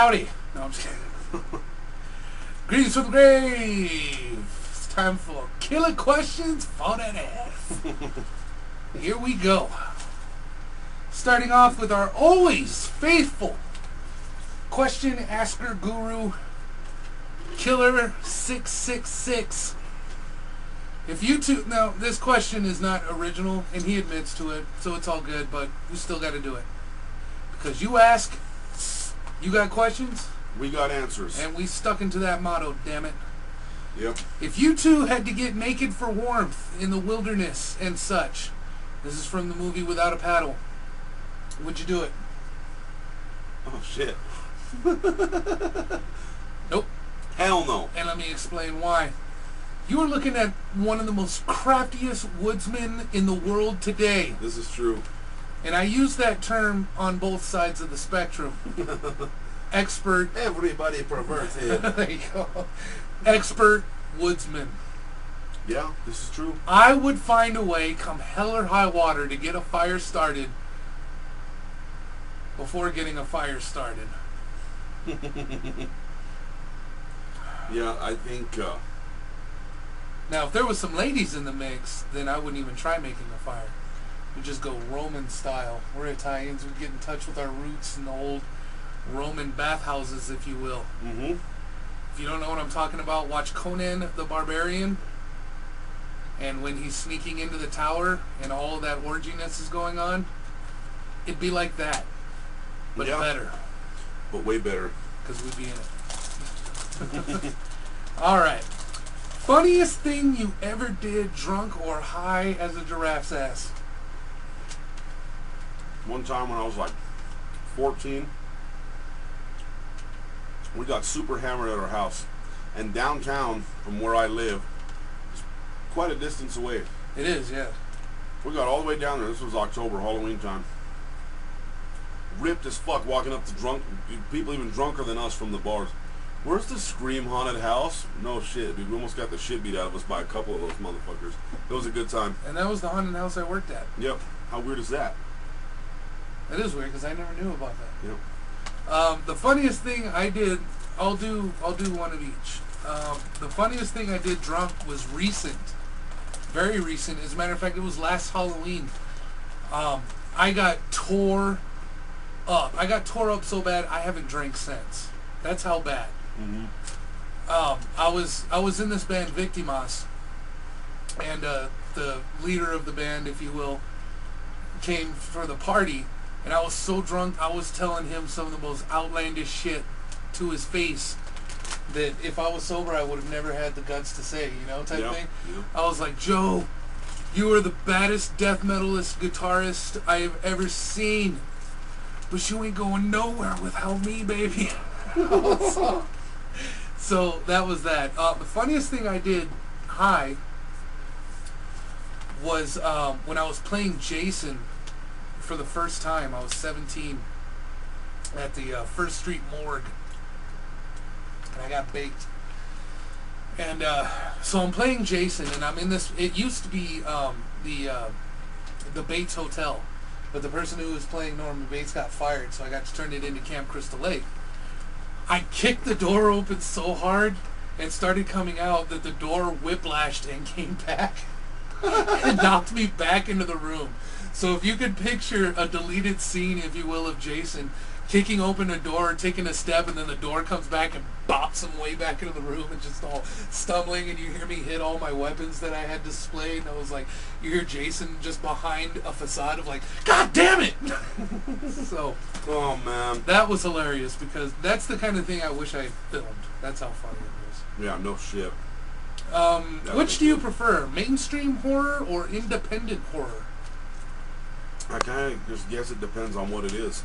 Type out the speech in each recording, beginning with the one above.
Howdy. No, I'm just kidding. Greetings from the grave. It's time for killer questions for that ass. Here we go. Starting off with our always faithful question asker guru, Killer 666. If you two, now this question is not original, and he admits to it, so it's all good, but we still got to do it. Because you ask, you got questions, we got answers. and we stuck into that motto, damn it. Yep. If you two had to get naked for warmth in the wilderness and such, this is from the movie Without a Paddle, would you do it? Oh, shit. Nope. Hell no. And let me explain why. You are looking at one of the most craftiest woodsmen in the world today. This is true. And I use that term on both sides of the spectrum. Expert. Everybody perverted. There you go. Expert woodsman. Yeah, this is true. I would find a way, come hell or high water, to get a fire started before getting a fire started. Yeah, I think... Now, if there was some ladies in the mix, then I wouldn't even try making a fire. We'd just go Roman style. We're Italians. We'd get in touch with our roots in the old Roman bathhouses, if you will. Mm-hmm. If you don't know what I'm talking about, watch Conan the Barbarian. And when he's sneaking into the tower and all of that orginess is going on, it'd be like that. But Yeah. better. But way better. Because we'd be in it. Alright. Funniest thing you ever did drunk or high as a giraffe's ass? One time when I was like 14, we got super hammered at our house. And downtown from where I live is quite a distance away. It is, yeah. We got all the way down there. This was October, Halloween time. Ripped as fuck walking up to drunk people even drunker than us from the bars. Where's the Scream haunted house? No shit, dude. We almost got the shit beat out of us by a couple of those motherfuckers. It was a good time. And that was the haunted house I worked at. Yep. How weird is that? That is weird because I never knew about that. Yep. The funniest thing I did, I'll do one of each. The funniest thing I did drunk was recent. Very recent. As a matter of fact, it was last Halloween. I got tore up. I got tore up so bad I haven't drank since. That's how bad. Mm-hmm. I was in this band Victimas, and the leader of the band, if you will, came for the party, and I was so drunk I was telling him some of the most outlandish shit to his face that if I was sober I would have never had the guts to say, you know, type thing. Yep. I was like, Joe, you are the baddest death metalist guitarist I have ever seen, but you ain't going nowhere without me, baby. So that was that. The funniest thing I did high was when I was playing Jason for the first time. I was 17 at the First Street Morgue, and I got baked. And so I'm playing Jason, and I'm in this. It used to be the Bates Hotel, but the person who was playing Norman Bates got fired, so I got to turn it into Camp Crystal Lake. I kicked the door open so hard and started coming out that the door whiplashed and came back and knocked me back into the room. So if you could picture a deleted scene, if you will, of Jason kicking open a door, taking a step, and then the door comes back and bops him way back into the room and just all stumbling, and you hear me hit all my weapons that I had displayed, and I was like, you hear Jason just behind a facade of like, God damn it! So, Oh, man. that was hilarious because that's the kind of thing I wish I filmed. That's how funny it Yeah, no shit. was. Which do you prefer, mainstream horror or independent horror? I kind of just guess it depends on what it is.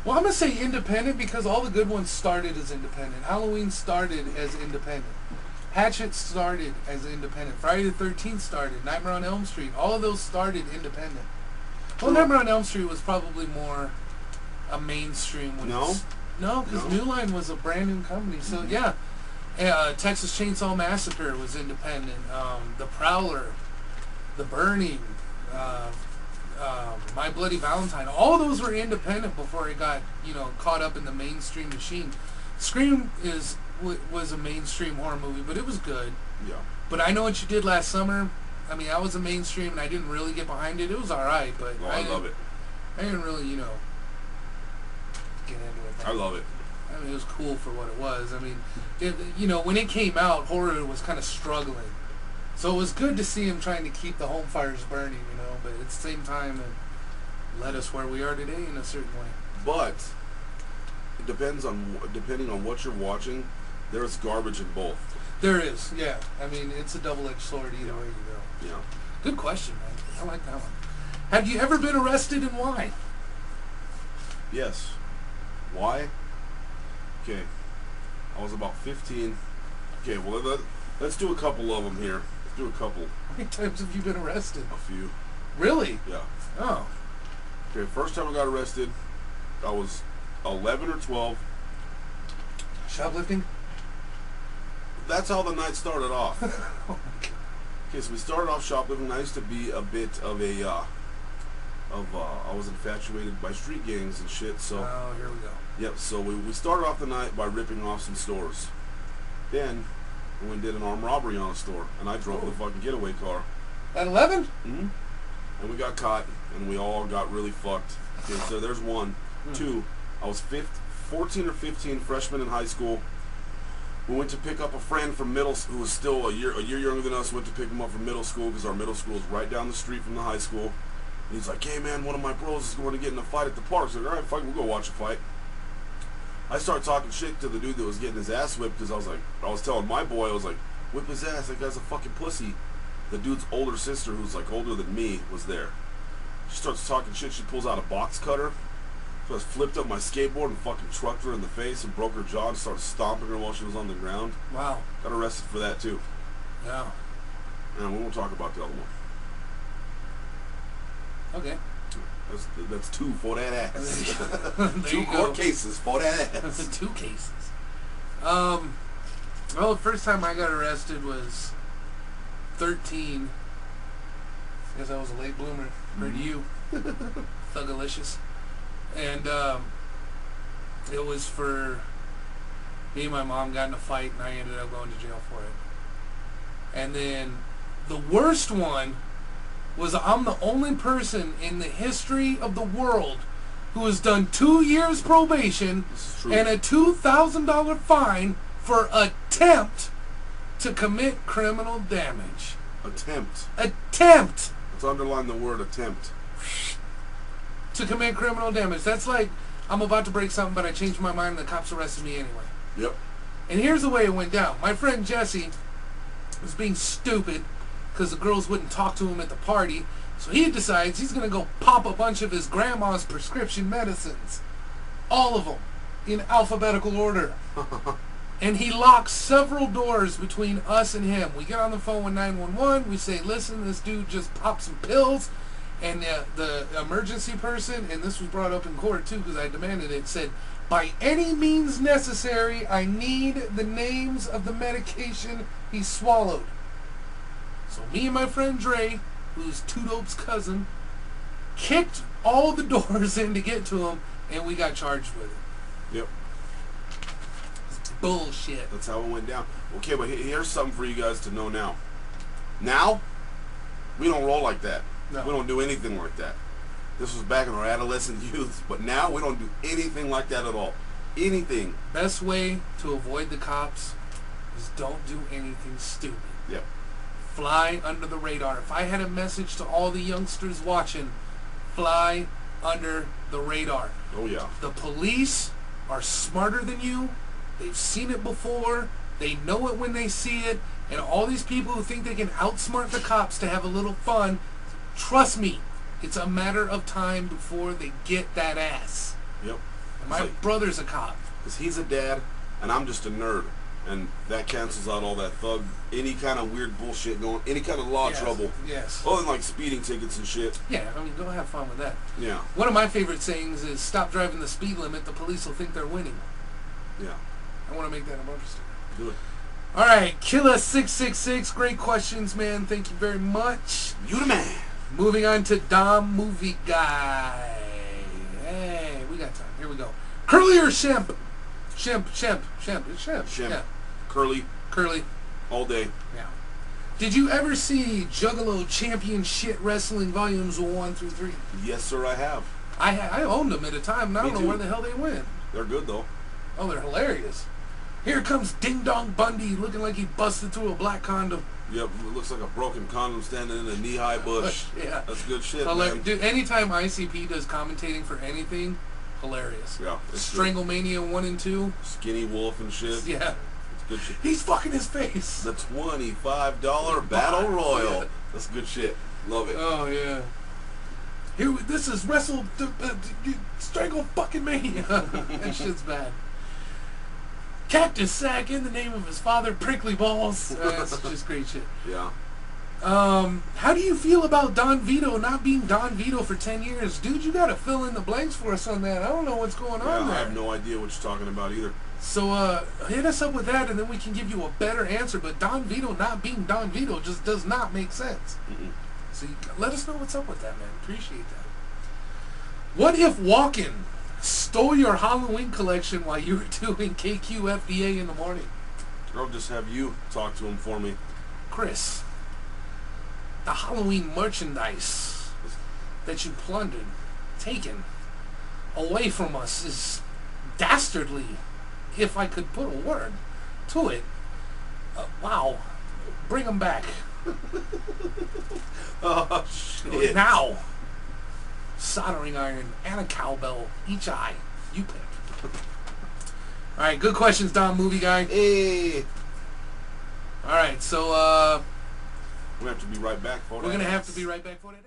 Well, I'm going to say independent because all the good ones started as independent. Halloween started as independent. Hatchet started as independent. Friday the 13th started. Nightmare on Elm Street. All of those started independent. Well, Nightmare on Elm Street was probably more a mainstream one. No? No, because No. New Line was a brand new company. So, yeah. Texas Chainsaw Massacre was independent. The Prowler. The Burning. My Bloody Valentine. All those were independent before it got, caught up in the mainstream machine. Scream was a mainstream horror movie, but it was good. Yeah. But I Know What You Did Last Summer, I mean, I was a mainstream, and I didn't really get behind it. It was alright, but I love it. I didn't really, get into it. I love it. I mean, it was cool for what it was. I mean, when it came out, horror was kind of struggling. So it was good to see him trying to keep the home fires burning, but at the same time, it led us where we are today in a certain way. But it depending on what you're watching, there's garbage in both. There is, yeah. I mean, it's a double-edged sword either way you go. Yeah. Good question, man. I like that one. Have you ever been arrested, and why? Yes. Why? Okay. I was about 15. Okay, well, let's do a couple of them here. Let's do a couple. How many times have you been arrested? A few. Really? Yeah. Oh. Okay, first time I got arrested, I was 11 or 12. Shoplifting? That's how the night started off. Oh my God. Okay, so we started off shoplifting. I used to be a bit of I was infatuated by street gangs and shit, so... Oh, here we go. Yep, so we started off the night by ripping off some stores. Then, we went and did an armed robbery on a store, and I drove the fucking getaway car. At 11? Mm-hmm. And we got caught, and we all got really fucked. Okay, so there's one. Two, I was 14 or 15, freshman in high school. We went to pick up a friend from who was still a year younger than us. Went to pick him up from middle school because our middle school is right down the street from the high school. And he's like, "Hey man, one of my bros is going to get in a fight at the park." So I was like, "All right, fuck, we'll go watch a fight." I started talking shit to the dude that was getting his ass whipped because I was telling my boy, I was like, "Whip his ass, that guy's a fucking pussy." The dude's older sister, who's like older than me, was there. She starts talking shit. She pulls out a box cutter. So I flipped up my skateboard and fucking trucked her in the face and broke her jaw and started stomping her while she was on the ground. Wow. Got arrested for that too. Yeah. And we won't talk about the other one. Okay. That's two for that ass. Two court cases for that ass. That's 2 cases. Well, the first time I got arrested was 13. I guess I was a late bloomer. Compared to you. Thugalicious. And it was for me and my mom got in a fight, and I ended up going to jail for it. And then the worst one was I'm the only person in the history of the world who has done 2 years probation and a $2,000 fine for attempt to commit criminal damage. Attempt. Attempt! Let's underline the word attempt. To commit criminal damage. That's like, I'm about to break something, but I changed my mind and the cops arrested me anyway. Yep. And here's the way it went down. My friend Jesse was being stupid because the girls wouldn't talk to him at the party, so he decides he's going to go pop a bunch of his grandma's prescription medicines. All of them. In alphabetical order. And he locks several doors between us and him. We get on the phone with 911. We say, "Listen, this dude just popped some pills." And the emergency person, and this was brought up in court too because I demanded it, said, "By any means necessary, I need the names of the medication he swallowed." So me and my friend Dre, who's Two Dope's cousin, kicked all the doors in to get to him, and we got charged with it. Yep. It's bullshit. That's how it went down. Okay, but here's something for you guys to know now. Now, we don't roll like that. No. We don't do anything like that. This was back in our adolescent youth, but now we don't do anything like that at all. Anything. Best way to avoid the cops is don't do anything stupid. Yep. Fly under the radar. If I had a message to all the youngsters watching, fly under the radar. Oh yeah. The police are smarter than you. They've seen it before. They know it when they see it. And all these people who think they can outsmart the cops to have a little fun, trust me, it's a matter of time before they get that ass. Yep. And my brother's a cop. Because he's a dad, and I'm just a nerd. And that cancels out all that thug, any kind of weird bullshit going, any kind of law trouble. Yes. Other than like speeding tickets and shit. Yeah, I mean, go have fun with that. Yeah. One of my favorite sayings is, "Stop driving the speed limit, the police will think they're winning." Yeah. I want to make that a bumper sticker. Do it. All right, Killa666, great questions, man. Thank you very much. You the man. Moving on to Dom Movie Guy. Hey, we got time. Here we go. Curly or Shemp? Shemp. It's Shemp. Shemp. Yeah. Curly. All day. Yeah. Did you ever see Juggalo Championship Wrestling Volumes 1 through 3? Yes, sir, I have. I owned them at a time, and I Me don't know too. where the hell they went. They're good, though. Oh, they're hilarious. Here comes Ding Dong Bundy, looking like he busted through a black condom. Yep, it looks like a broken condom standing in a knee-high bush. Yeah. That's good shit, man. Dude, anytime ICP does commentating for anything, hilarious. Yeah. It's Stranglemania 1 and 2. Skinny Wolf and shit. Yeah. It's good shit. He's fucking his face. The $25 Battle Royal. Yeah. That's good shit. Love it. Oh, yeah. Here, this is Strangle fucking Mania. That shit's bad. Cactus Sack in the name of his father, Prickly Balls. That's just great shit. Yeah. How do you feel about Don Vito not being Don Vito for 10 years? Dude, you gotta fill in the blanks for us on that. I don't know what's going on there. I have no idea what you're talking about either. So, hit us up with that and then we can give you a better answer. But Don Vito not being Don Vito just does not make sense. Mm-mm. So let us know what's up with that, man. Appreciate that. What if Walken stole your Halloween collection while you were doing KQFDA in the morning? I'll just have you talk to him for me. Chris, the Halloween merchandise that you plundered, taken away from us is dastardly, if I could put a word to it. Wow. Bring them back. Oh, shit. Now. Soldering iron and a cowbell, each eye. You pick. Alright, good questions, Dom Movie Guy. Hey. Alright, so We're going to have to be right back for that. we're going to have to be right back for that.